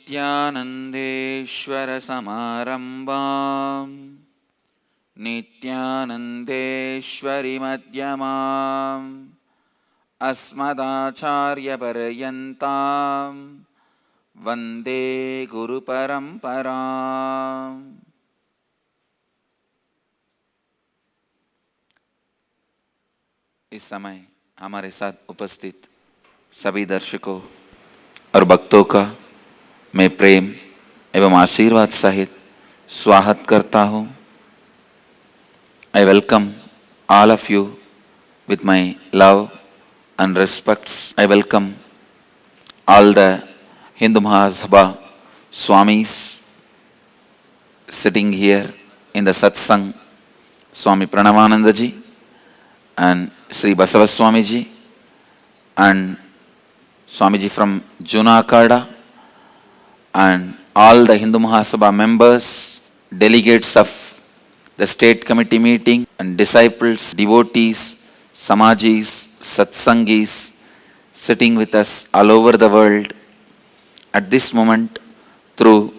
नित्यानन्देश्वरसमारम्भाम् नित्यानन्देश्वरिमध्यमाम् अस्मदाचार्यपर्यन्ताम् वन्दे गुरुपरम्पराम्। इस समय हमारे साथ उपस्थित सभी दर्शकों और भक्तों का मैं प्रेम एवं आशीर्वाद सहित स्वागत करता हूँ। I welcome all of you with my love and respects. I welcome all the Hindu Mahasabha Swamis sitting here in the satsang, Swami Pranavananda ji and Sri Basava Swami ji and Swamiji from Junakada and all the Hindu Mahasabha members, delegates of the state committee meeting and disciples, devotees, samajis, satsangis sitting with us all over the world at this moment through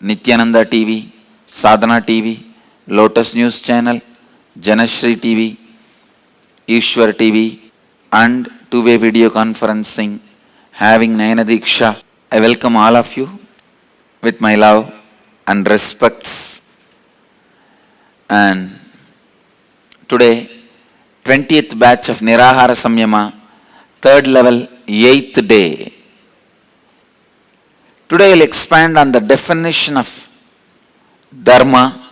Nityananda TV, Sadhana TV, Lotus News Channel, Janashri TV, Ishwar TV and two-way video conferencing having Nayana Diksha. I welcome all of you with my love and respects. And today, 20th batch of Nirahara Samyama, 3rd level, 8th day. Today I will expand on the definition of Dharma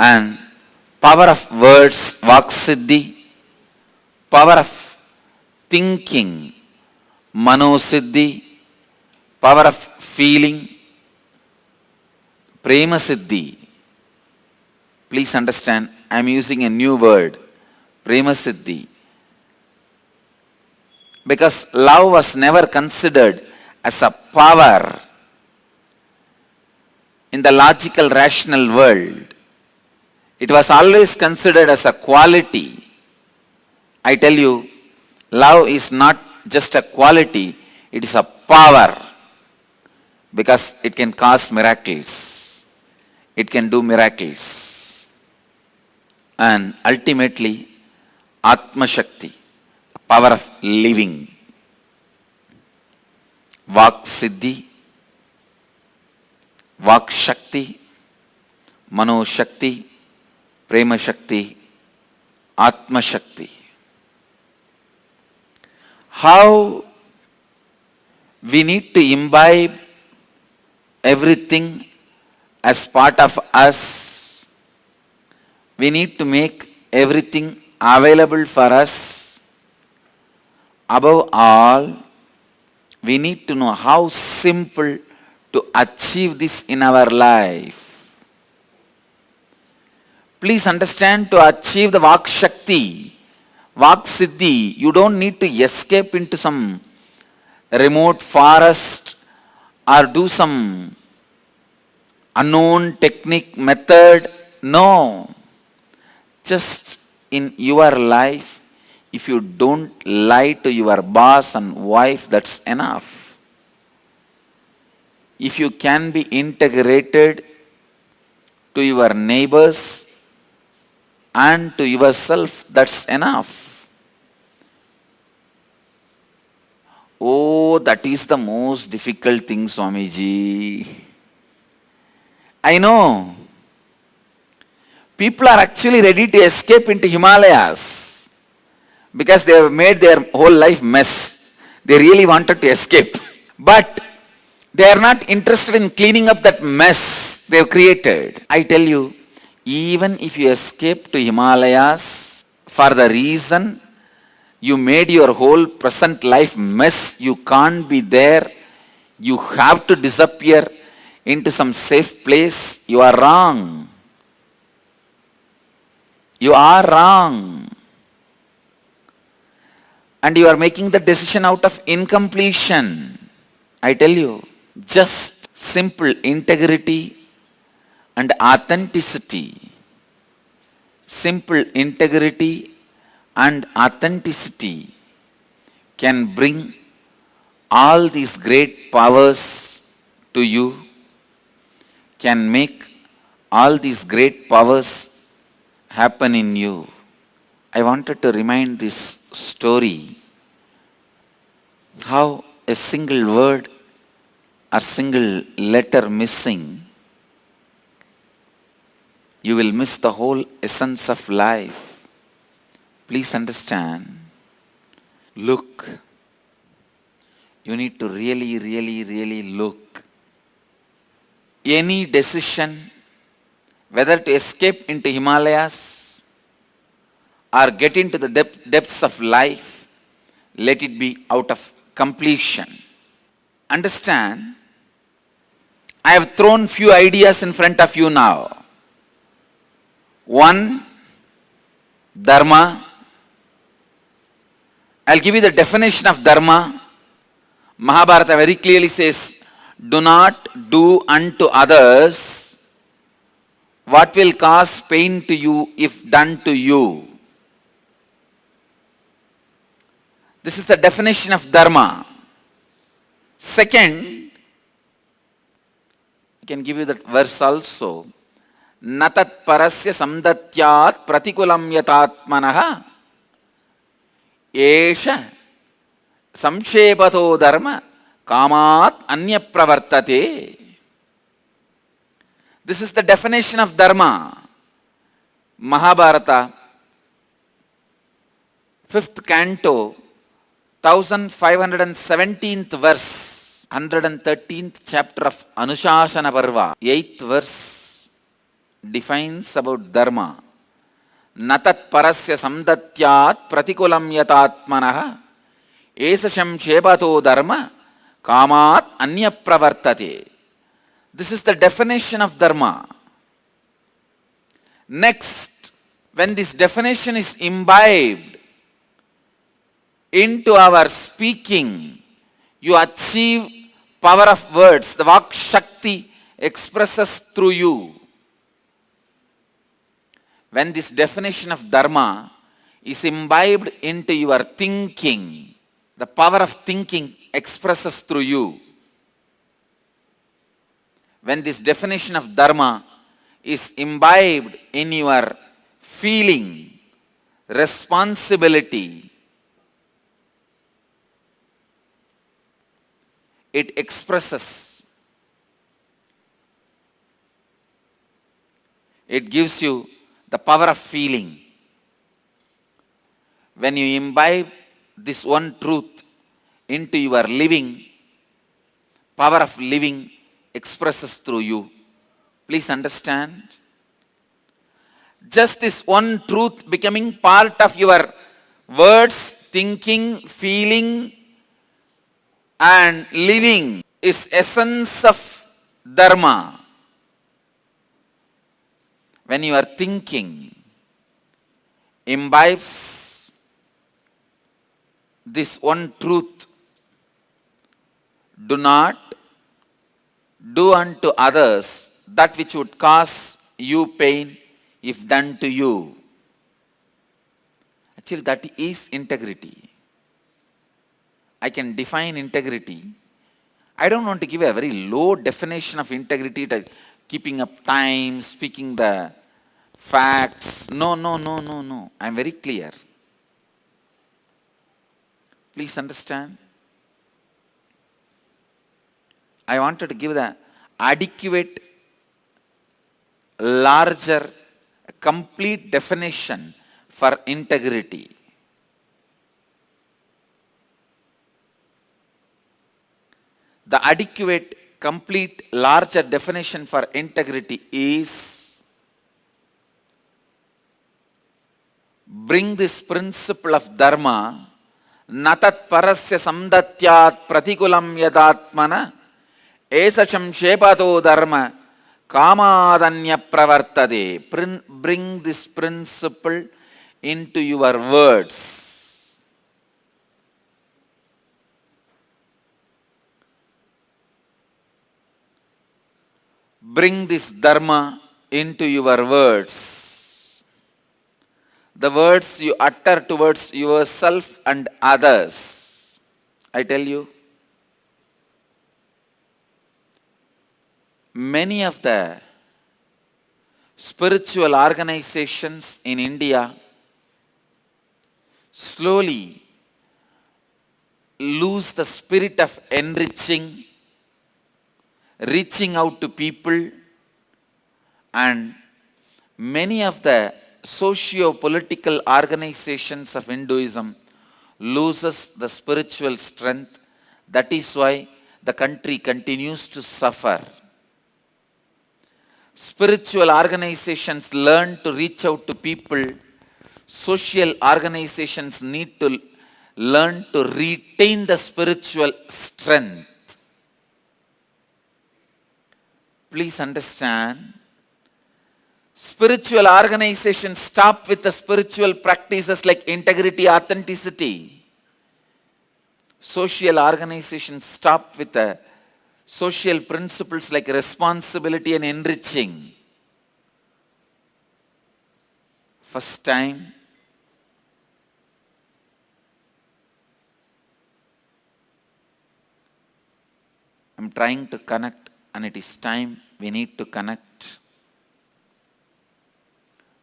and power of words, Vaksiddhi, power of thinking, Manosiddhi, power of feeling, Prema Siddhi. Please understand, I am using a new word, Prema Siddhi. Because love was never considered as a power in the logical, rational world. It was always considered as a quality. I tell you, love is not just a quality, it is a power. Because it can cause miracles. It can do miracles. And ultimately, Atma Shakti, the power of living. Vak Siddhi, Vak Shakti, Mano Shakti, Prema Shakti, Atma Shakti. How we need to imbibe everything as part of us. We need to make everything available for us. Above all, we need to know how simple to achieve this in our life. Please understand, to achieve the Vak Shakti, Vak Siddhi, you don't need to escape into some remote forest or do some unknown technique, method. No. Just in your life, if you don't lie to your boss and wife, that's enough. If you can be integrated to your neighbors and to yourself, that's enough. Oh, that is the most difficult thing, Swamiji. I know. People are actually ready to escape into Himalayas because they have made their whole life mess. They really wanted to escape. But they are not interested in cleaning up that mess they have created. I tell you, even if you escape to Himalayas for the reason you made your whole present life mess, you can't be there, you have to disappear into some safe place, you are wrong. You are wrong. And you are making the decision out of incompletion. I tell you, just simple integrity and authenticity. Simple integrity and authenticity can bring all these great powers to you, can make all these great powers happen in you. I wanted to remind this story how a single word or single letter missing, you will miss the whole essence of life. Please understand. Look. You need to really, really, really look. Any decision, whether to escape into Himalayas or get into the depths of life, let it be out of completion. Understand, I have thrown few ideas in front of you now. One, dharma. I'll give you the definition of dharma. Mahabharata very clearly says, do not do unto others what will cause pain to you if done to you. This is the definition of dharma. Second, I can give you that verse also. Natat parasya samdatyat pratikulam yatatmanaha esha samkshepato dharma kamat anya pravartate. This is the definition of dharma. Mahabharata, 5th canto, 1517th verse, 113th chapter of Anushasana Parva, 8th verse defines about dharma. Natat parasya samdatyat pratikulam yatatmanaha esasham shepato dharma kamat anya pravartate. This is the definition of dharma. Next, when this definition is imbibed into our speaking, you achieve power of words. The Vak Shakti expresses through you. When this definition of dharma is imbibed into your thinking, the power of thinking expresses through you. When this definition of dharma is imbibed in your feeling, responsibility, it expresses. It gives you the power of feeling. When you imbibe this one truth into your living, power of living expresses through you. Please understand. Just this one truth becoming part of your words, thinking, feeling, and living is essence of dharma. When you are thinking, imbibes this one truth, do not do unto others that which would cause you pain if done to you. Actually, that is integrity. I can define integrity. I don't want to give a very low definition of integrity, like keeping up time, speaking the facts. No. I'm very clear. Please understand. I wanted to give the adequate, larger, complete definition for integrity. The adequate, complete, larger definition for integrity is bring this principle of dharma, natat parasya samdatyat pratikulam yadatmana esasham shepato dharma kamadanya pravartade. Bring this principle into your words. Bring this dharma into your words. The words you utter towards yourself and others. I tell you, many of the spiritual organizations in India slowly lose the spirit of enriching, reaching out to people, and many of the socio-political organizations of Hinduism loses the spiritual strength. That is why the country continues to suffer. Spiritual organizations learn to reach out to people. Social organizations need to learn to retain the spiritual strength. Please understand, spiritual organizations stop with the spiritual practices like integrity, authenticity. Social organizations stop with the social principles like responsibility and enriching. First time, I'm trying to connect, and it is time we need to connect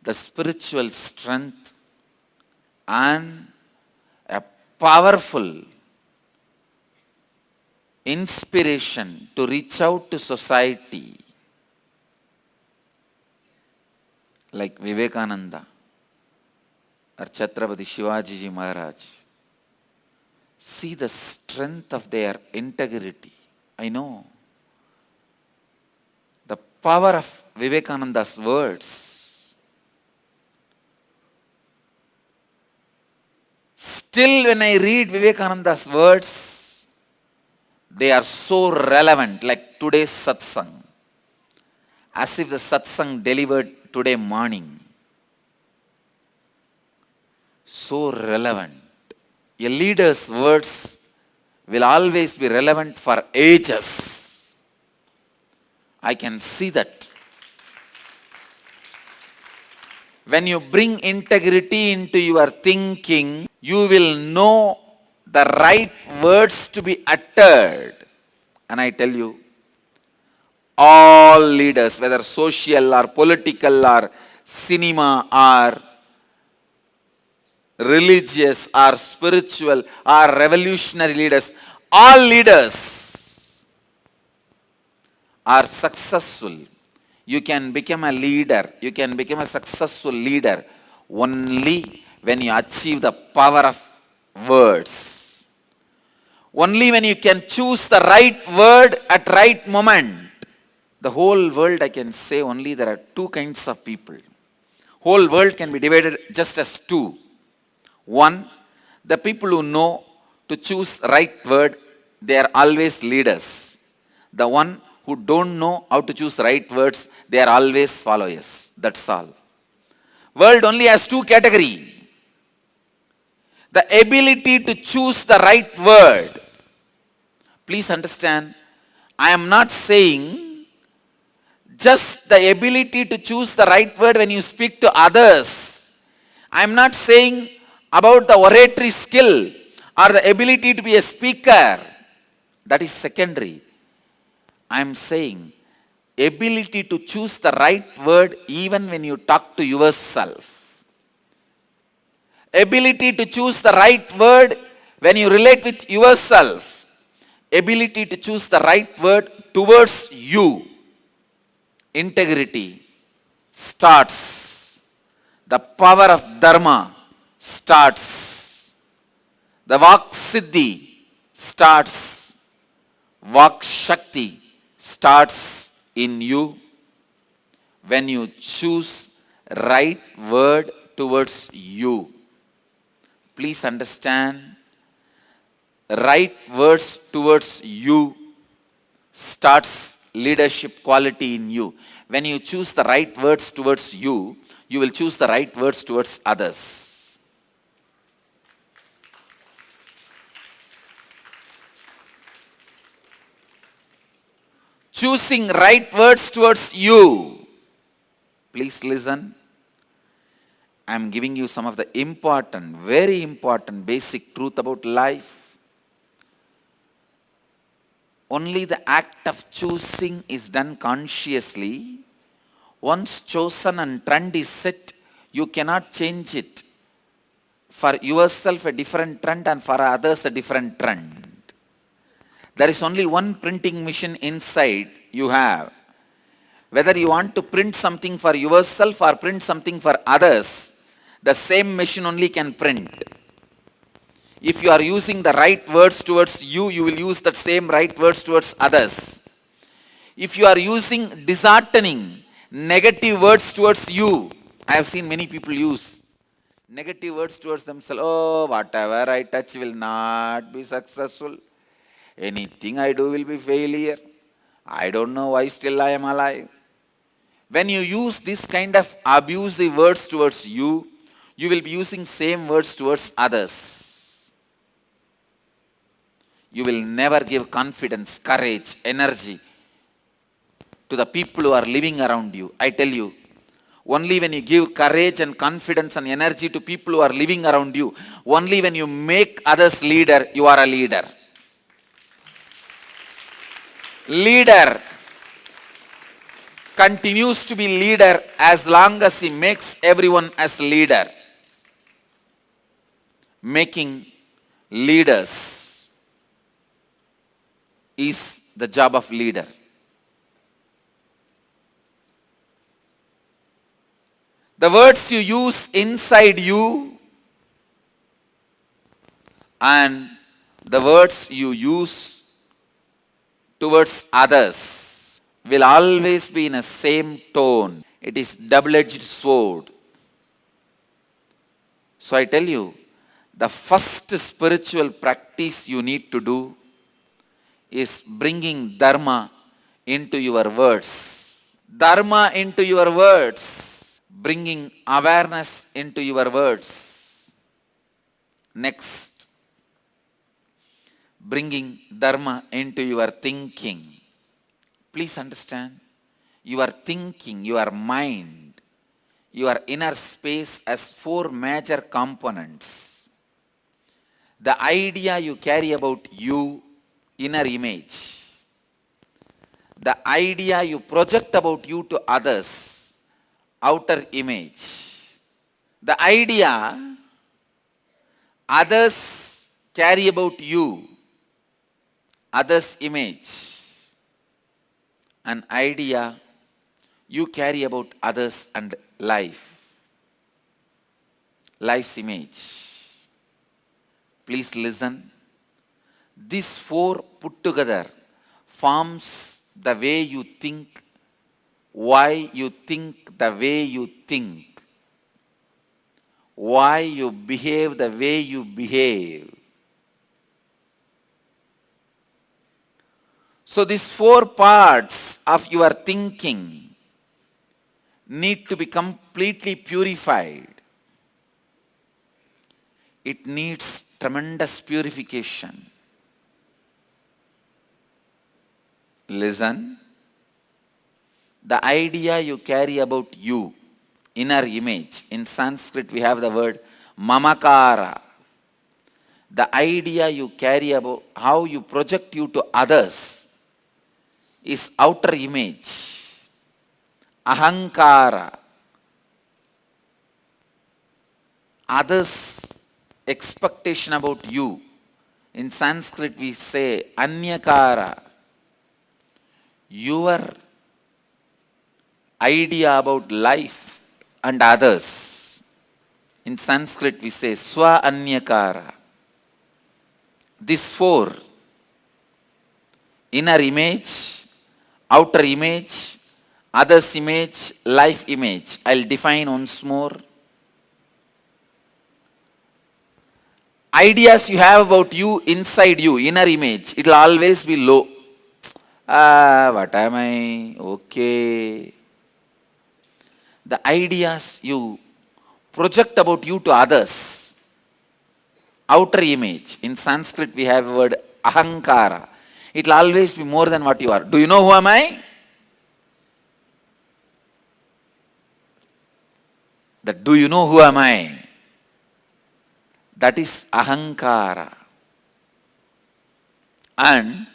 the spiritual strength and a powerful inspiration to reach out to society, like Vivekananda or Chhatrapati Shivaji Ji Maharaj. See the strength of their integrity. I know the power of Vivekananda's words. Still, when I read Vivekananda's words, they are so relevant, like today's satsang, as if the satsang delivered today morning. So relevant. A leader's words will always be relevant for ages. I can see that. When you bring integrity into your thinking, you will know the right words to be uttered. And I tell you, all leaders, whether social or political or cinema or religious or spiritual or revolutionary leaders, all leaders are successful. You can become a leader, you can become a successful leader only when you achieve the power of words. Only when you can choose the right word at right moment. The whole world, I can say only there are two kinds of people. Whole world can be divided just as two. One, the people who know to choose right word, they are always leaders. The one who don't know how to choose right words, they are always followers. That's all. World only has two categories. The ability to choose the right word. Please understand, I am not saying just the ability to choose the right word when you speak to others. I am not saying about the oratory skill or the ability to be a speaker. That is secondary. I am saying ability to choose the right word even when you talk to yourself. Ability to choose the right word when you relate with yourself. Ability to choose the right word towards you. Integrity starts. The power of dharma starts. The Vak Siddhi starts. Vak Shakti starts in you when you choose right word towards you. Please understand, right words towards you starts leadership quality in you. When you choose the right words towards you, you will choose the right words towards others. Choosing right words towards you. Please listen. I am giving you some of the important, very important basic truth about life. only the act of choosing is done consciously. Once chosen and trend is set, you cannot change it. For yourself a different trend and for others a different trend. There is only one printing machine inside you have. Whether you want to print something for yourself or print something for others, the same machine only can print. If you are using the right words towards you, you will use that same right words towards others. If you are using disheartening, negative words towards you, I have seen many people use negative words towards themselves. Oh, whatever I touch will not be successful. Anything I do will be failure. I don't know why still I am alive. When you use this kind of abusive words towards you, you will be using same words towards others. You will never give confidence, courage, energy to the people who are living around you. I tell you, only when you give courage and confidence and energy to people who are living around you, only when you make others leader, you are a leader. Leader continues to be leader as long as he makes everyone as leader. Making leaders is the job of leader. The words you use inside you and the words you use towards others will always be in the same tone. It is double-edged sword. So I tell you, the first spiritual practice you need to do is bringing dharma into your words. Dharma into your words. Bringing awareness into your words. Next, bringing dharma into your thinking. Please understand, your thinking, your mind, your inner space has 4 major components. The idea you carry about you, inner image. The idea you project about you to others, outer image. The idea others carry about you, others' image. An idea you carry about others and life, life's image. Please listen. These 4 put together forms the way you think, why you think the way you think, why you behave the way you behave. So these 4 parts of your thinking need to be completely purified. It needs tremendous purification. Listen. The idea you carry about you, inner image. In Sanskrit we have the word mamakara. The idea you carry about how you project you to others is outer image. Ahankara. Others' expectation about you. In Sanskrit we say anyakara. Your idea about life and others. In Sanskrit we say swa anyakara. These 4, inner image, outer image, others image, life image. I'll define once more. Ideas you have about you inside you, inner image, it will always be low. What am I? Okay. The ideas you project about you to others, outer image. In Sanskrit we have a word ahankara. It will always be more than what you are. Do you know who am I? Do you know who am I? That is ahankara. And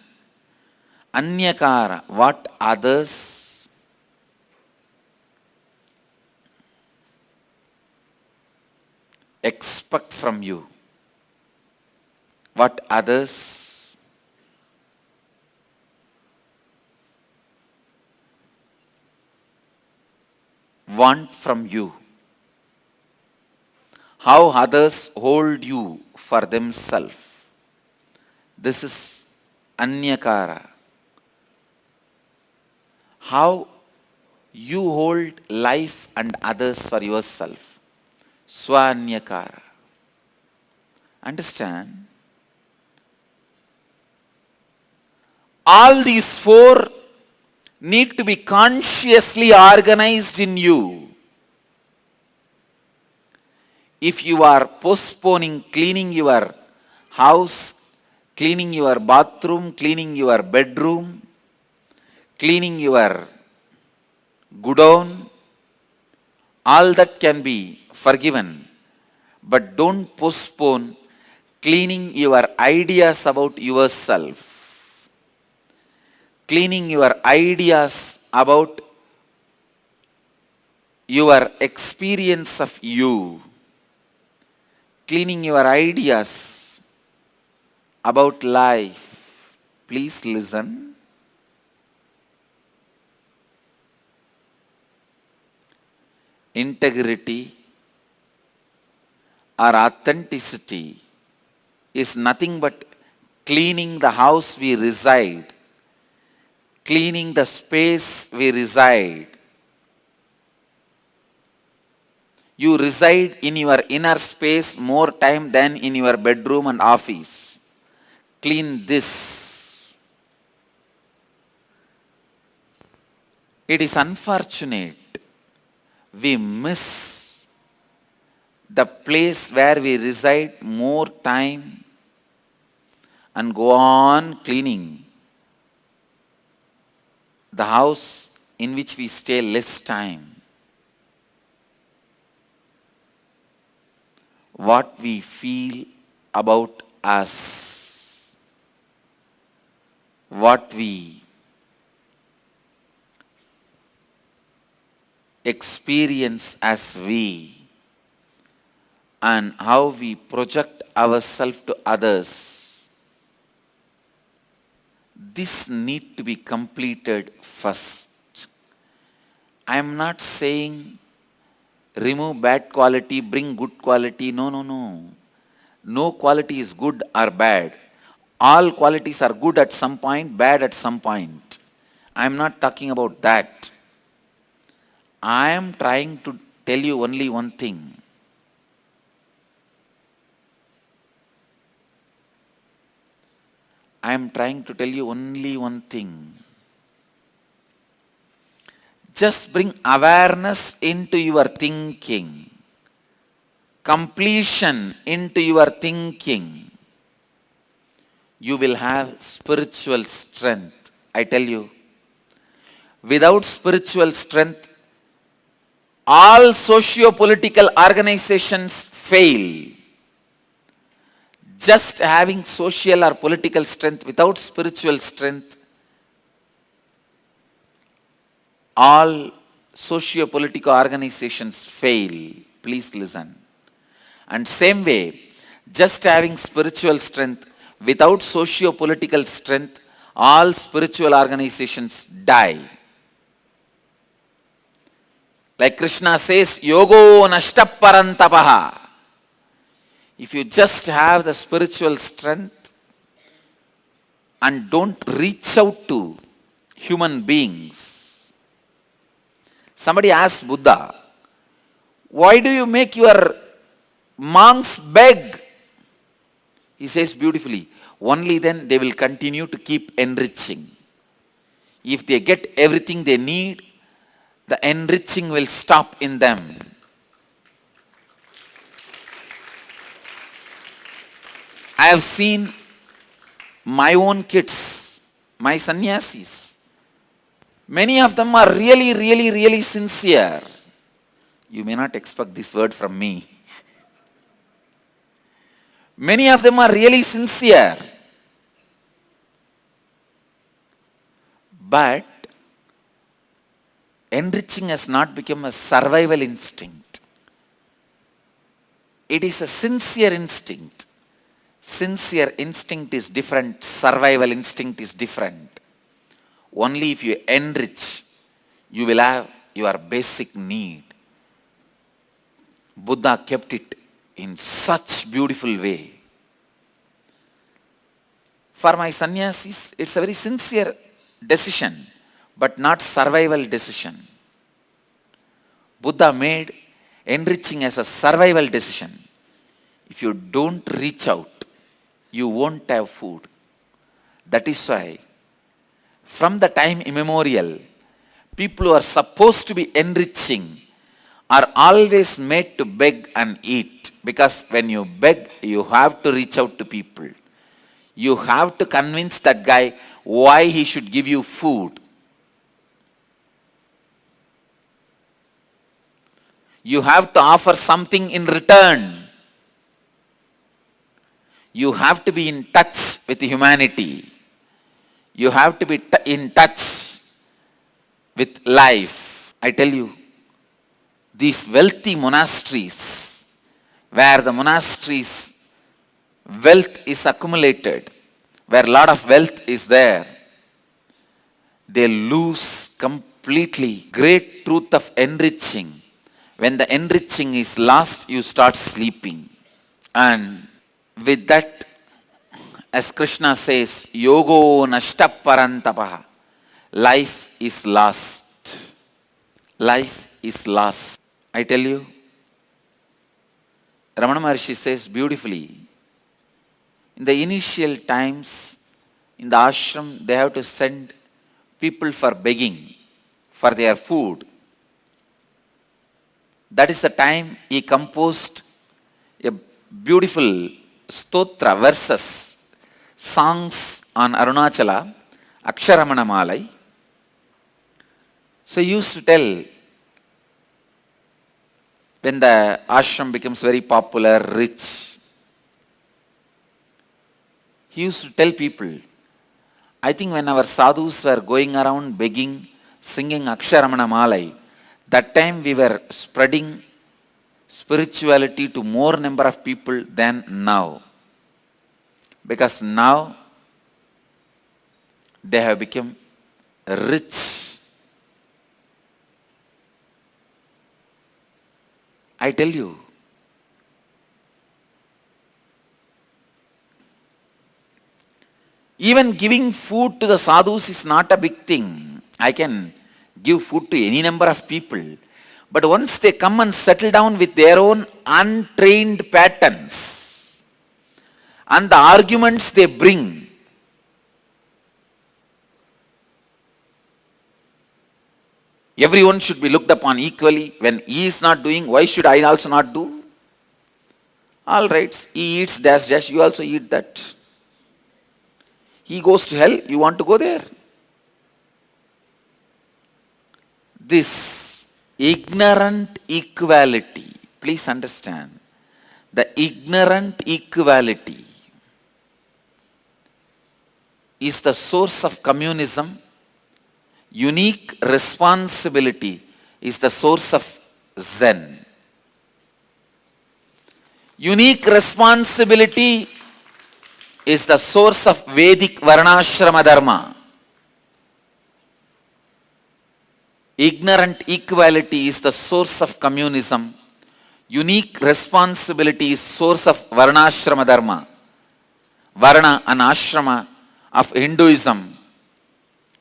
Anyakara, what others expect from you. What others want from you. How others hold you for themselves. This is Anyakara. How you hold life and others for yourself. Swanyakara. Understand? All these four need to be consciously organized in you. If you are postponing cleaning your house, cleaning your bathroom, cleaning your bedroom, cleaning your godown, all that can be forgiven. But don't postpone cleaning your ideas about yourself. Cleaning your ideas about your experience of you. Cleaning your ideas about life. Please listen. Integrity or authenticity is nothing but cleaning the house we reside, cleaning the space we reside. You reside in your inner space more time than in your bedroom and office. Clean this. It is unfortunate we miss the place where we reside more time and go on cleaning the house in which we stay less time. What we feel about us, what we experience as we, and how we project ourselves to others. This need to be completed first. I am not saying remove bad quality, bring good quality. No, no, no. No quality is good or bad. All qualities are good at some point, bad at some point. I am not talking about that. I am trying to tell you only one thing. I am trying to tell you only one thing. Just bring awareness into your thinking, completion into your thinking. You will have spiritual strength. I tell you, without spiritual strength, all socio-political organizations fail. Just having social or political strength without spiritual strength, all socio-political organizations fail. Please listen. And same way, just having spiritual strength without socio-political strength, all spiritual organizations die. Like Krishna says, yogo nashtapparantapaha. If you just have the spiritual strength and don't reach out to human beings. Somebody asked Buddha, why do you make your monks beg? He says beautifully, only then they will continue to keep enriching. If they get everything they need, the enriching will stop in them. I have seen my own kids, my sannyasis. Many of them are really, really, really sincere. You may not expect this word from me. Many of them are really sincere. But enriching has not become a survival instinct. It is a sincere instinct. Sincere instinct is different, survival instinct is different. Only if you enrich, you will have your basic need. Buddha kept it in such beautiful way. For my sannyasis, it's a very sincere decision, but not survival decision. Buddha made enriching as a survival decision. If you don't reach out, you won't have food. That is why, from the time immemorial, people who are supposed to be enriching are always made to beg and eat. Because when you beg, you have to reach out to people. You have to convince that guy why he should give you food. You have to offer something in return. You have to be in touch with humanity. You have to be in touch with life. I tell you, these wealthy monasteries, where the monasteries wealth is accumulated, where a lot of wealth is there, they lose completely great truth of enriching. When the enriching is lost, you start sleeping. And with that, as Krishna says, yogo nashta parantapaha, life is lost. Life is lost. I tell you, Ramana Maharshi says beautifully, in the initial times, in the ashram, they have to send people for begging, for their food. That is the time he composed a beautiful stotra, verses, songs on Arunachala, Aksharamana Malai. So he used to tell, when the ashram becomes very popular, rich, he used to tell people, I think when our sadhus were going around begging, singing Aksharamana Malai, that time we were spreading spirituality to more number of people than now. Because now they have become rich. I tell you, even giving food to the sadhus is not a big thing. I can give food to any number of people. But once they come and settle down with their own untrained patterns and the arguments they bring, everyone should be looked upon equally. When he is not doing, why should I also not do? All right, he eats dash dash, you also eat that. He goes to hell, you want to go there. This ignorant equality, please understand, the ignorant equality is the source of communism. Unique responsibility is the source of Zen. Unique responsibility is the source of Vedic Varnashrama Dharma. Ignorant equality is the source of communism. Unique responsibility is source of Varnashrama Dharma. Varna and Ashrama of Hinduism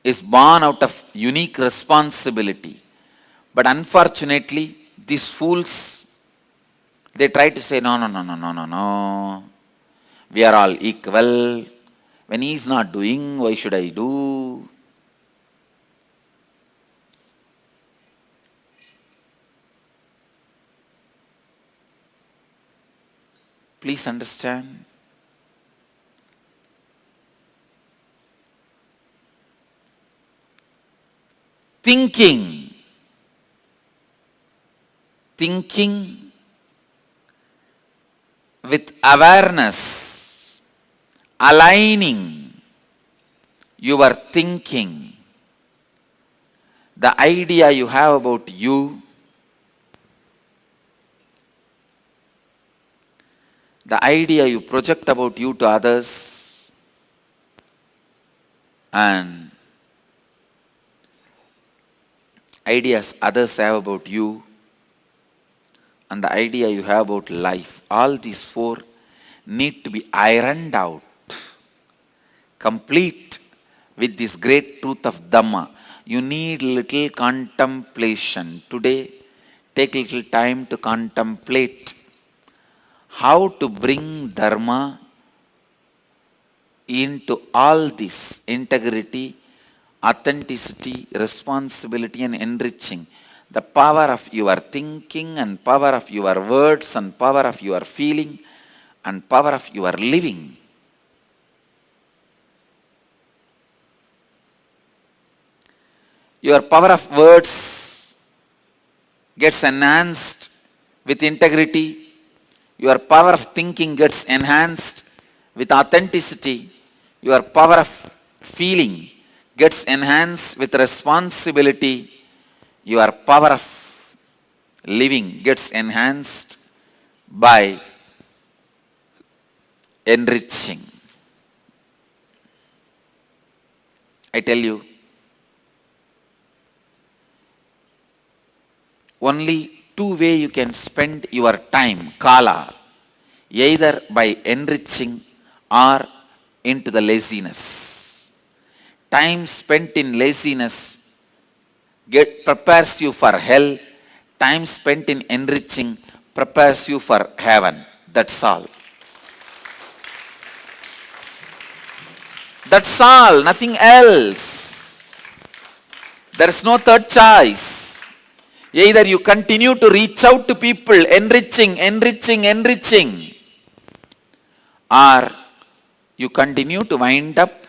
is born out of unique responsibility. But unfortunately, these fools, they try to say, no. We are all equal. When he is not doing, why should I do? Please understand. Thinking with awareness, aligning your thinking the idea you have about you, the idea you project about you to others, and ideas others have about you, and the idea you have about life, all these four need to be ironed out, complete with this great truth of Dhamma. You need little contemplation. Today, take little time to contemplate how to bring Dharma into all this: integrity, authenticity, responsibility, and enriching. The power of your thinking, and power of your words, and power of your feeling, and power of your living. Your power of words gets enhanced with integrity. Your power of thinking gets enhanced with authenticity. Your power of feeling gets enhanced with responsibility. Your power of living gets enhanced by enriching. I tell you, only two ways you can spend your time, kala, either by enriching or into the laziness. Time spent in laziness prepares you for hell. Time spent in enriching prepares you for heaven. That's all. That's all, nothing else. There is no third choice. Either you continue to reach out to people, enriching, or you continue to wind up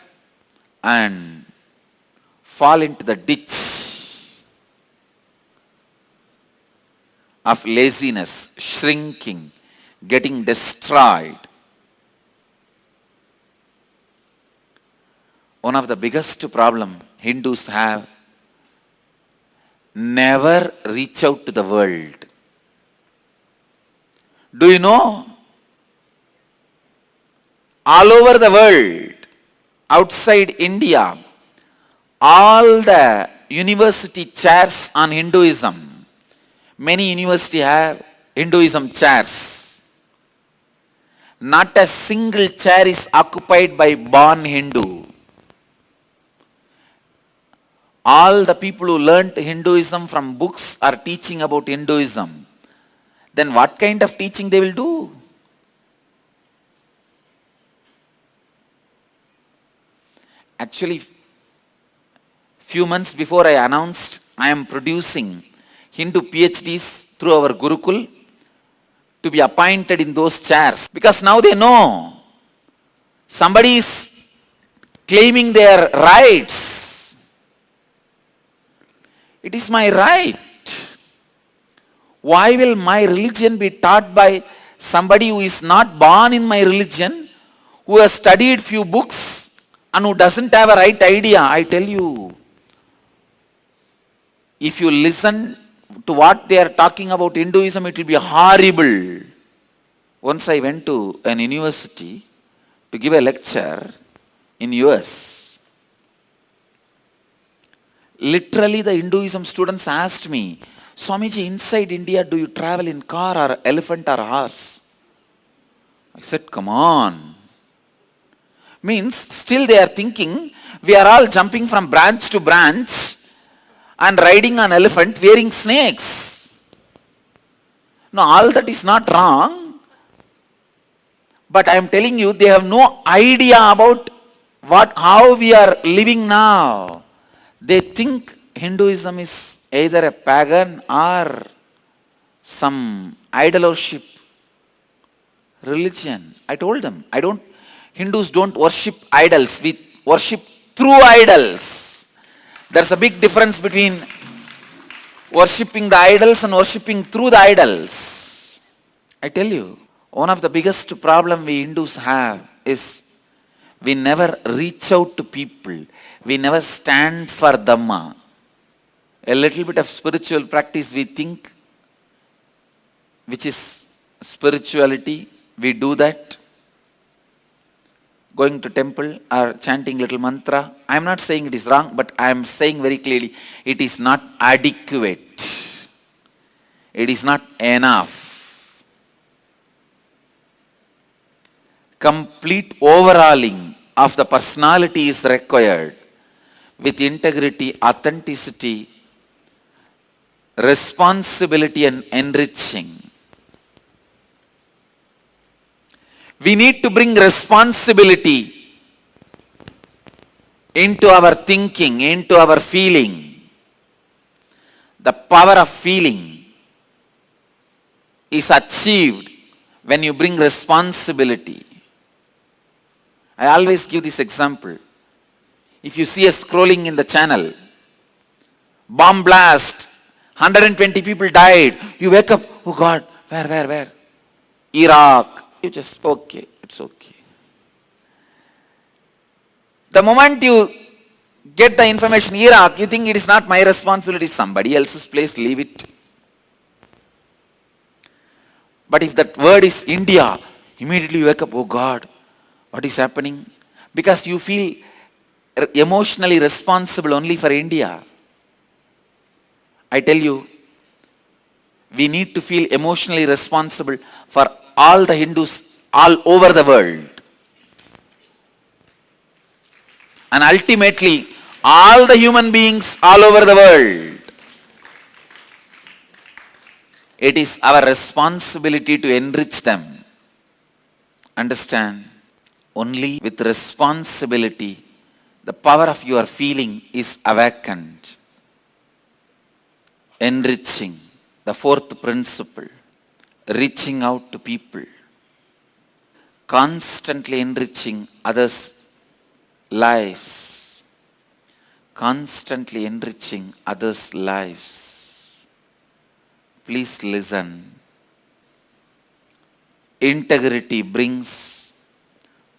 and fall into the ditch of laziness, shrinking, getting destroyed. One of the biggest problem Hindus have: never reach out to the world. Do you know? All over the world, outside India, all the university chairs on Hinduism, many universities have Hinduism chairs. Not a single chair is occupied by born Hindu. All the people who learnt Hinduism from books are teaching about Hinduism. Then what kind of teaching they will do? Actually, few months before I announced I am producing Hindu PhDs through our Gurukul to be appointed in those chairs. Because now they know somebody is claiming their rights. It is my right. Why will my religion be taught by somebody who is not born in my religion, who has studied few books and who doesn't have a right idea? I tell you, if you listen to what they are talking about Hinduism, it will be horrible. Once I went to an university to give a lecture in US. Literally the Hinduism students asked me, Swamiji, inside India, do you travel in car or elephant or horse? I said, come on. Means still they are thinking we are all jumping from branch to branch and riding on elephant wearing snakes. No, all that is not wrong. But I am telling you, they have no idea about how we are living now. They think Hinduism is either a pagan or some idol worship religion. I told them, Hindus don't worship idols, we worship through idols. There's a big difference between worshipping the idols and worshipping through the idols. I tell you, one of the biggest problem we Hindus have is we never reach out to people. We never stand for Dhamma. A little bit of spiritual practice we think, which is spirituality, we do that. Going to temple or chanting little mantra. I am not saying it is wrong, but I am saying very clearly, it is not adequate. It is not enough. Complete overhauling of the personality is required with integrity, authenticity, responsibility and enriching. We need to bring responsibility into our thinking, into our feeling. The power of feeling is achieved when you bring responsibility. I always give this example. If you see a scrolling in the channel, bomb blast, 120 people died, you wake up, oh God, where? Iraq. You just, okay, it's okay. The moment you get the information, Iraq, you think it is not my responsibility, somebody else's place, leave it. But if that word is India, immediately you wake up, oh God, what is happening? Because you feel emotionally responsible only for India. I tell you, we need to feel emotionally responsible for all the Hindus all over the world. And ultimately, all the human beings all over the world. It is our responsibility to enrich them. Understand? Only with responsibility, the power of your feeling is awakened. Enriching. The fourth principle. Reaching out to people, constantly enriching others' lives, constantly enriching others' lives. Please listen. Integrity brings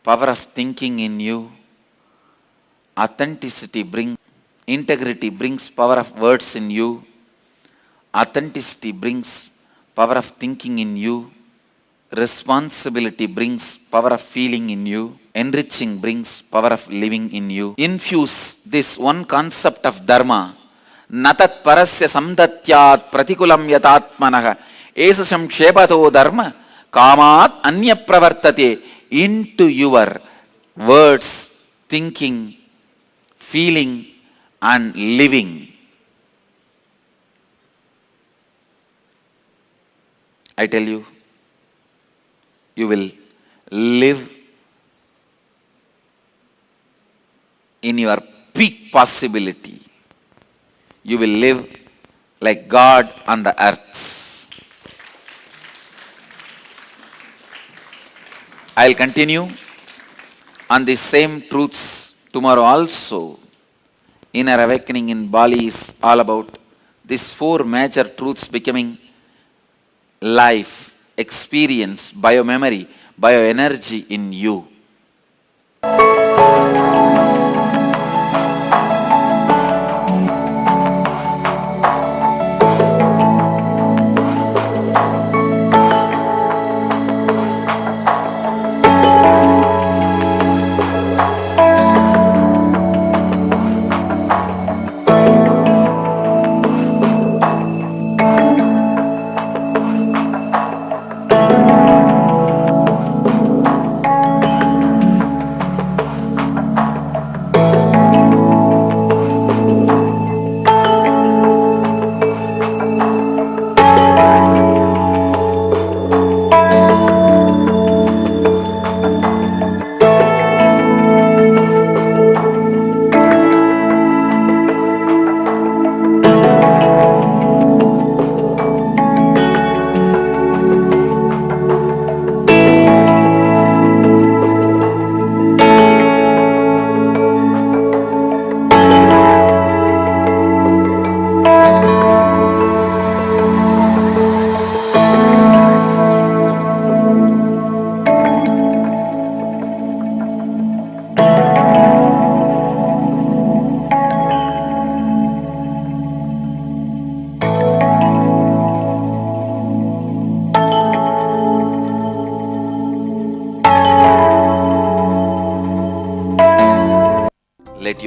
power of thinking in you. Integrity brings power of words in you. Authenticity brings power of thinking in you. Responsibility brings power of feeling in you. Enriching brings power of living in you. Infuse this one concept of dharma. Natat parasya samdatyat pratikulam yatatmanaha esasam kshepato dharma kamat anya pravartate into your words, thinking, feeling and living. I tell you, you will live in your peak possibility. You will live like God on the earth. I'll continue on the same truths tomorrow also. Inner awakening in Bali is all about these four major truths becoming life, experience, biomemory, bioenergy in you.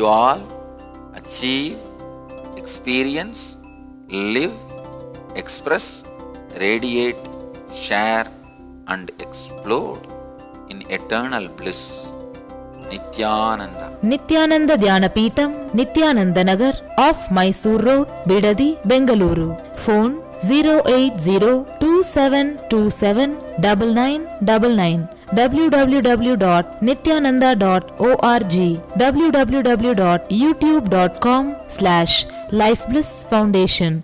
you all achieve, experience, live, express, radiate, share and explode in eternal bliss. Nityananda. Nityananda Dhyanapitham, Nityananda Nagar, off Mysore Road, Bidadi, Bengaluru. Phone 08027279999. www.nityananda.org. www.youtube.com/Life Bliss Foundation.